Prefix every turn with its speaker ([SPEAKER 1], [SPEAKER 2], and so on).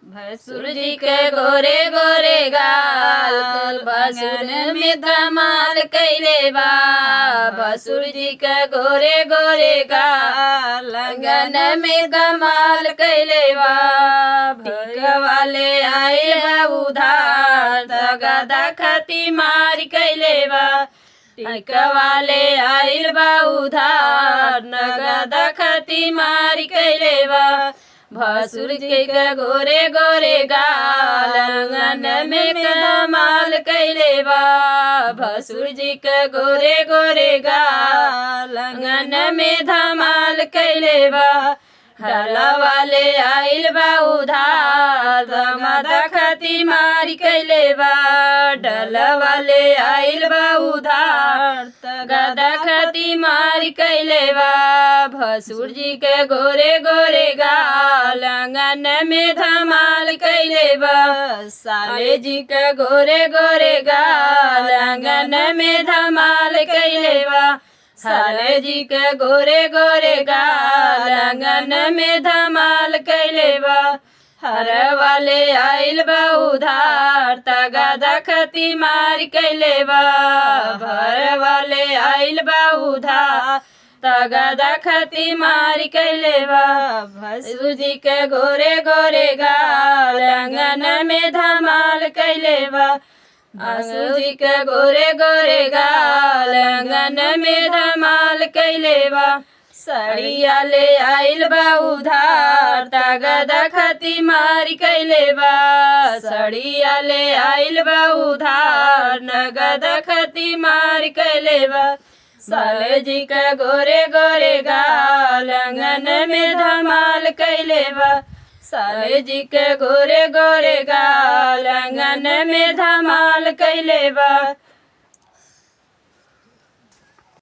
[SPEAKER 1] भसुर जी के गोरे गोरे गाल भसुर में धमाल कैले बा। भसुर जी के गोरे गोरे गाल लगन में धमाल कैले बा। भीख वाले आए बा उधार गदा खती मार कैले बा। भीख वाले आइल बा उधार नगदा खती मार कैले बा। भसुर जी के गोरे गोरे गाल आंगन में धमाल कैले बा। भसुर जी के गोरे गोरे गाल आंगन में धमाल कैले बा। ढाला वाले आइल बा उधार गदा खती मारी कैले बा। ढाला वाले आइल बा उधार गदा खती मारी कैले बा। भसुर जी के गोरे गोरे गाल आंगन में धमाल कैले बा। साले जी के गोरे गोरे गाल आंगन में धमाल कैले बा। साले जी के गोरे गोरे गाल आंगन में धमाल कैले बा। हर वाले आइल बा उधार तगदा खती मार कैले बा। भर वाले आइल बा उधार तगदा खती मार कैले बा। भसुर जी के गोरे गोरे गाल आंगन में धमाल कैले बा। भसुर जी के गोरे गोरे गाल आंगन में धमाल कैले बा। सड़िया ले आइल बा उधार तगदा खती मार कैले बा। सड़िया ले आइल बा उधार नगद खती मार कैले बा। साले जी के गोरे गोरे गाल आंगन में धमाल कैले बा। साले जी के गोरे गोरे गाल आंगन में धमाल कैले बा।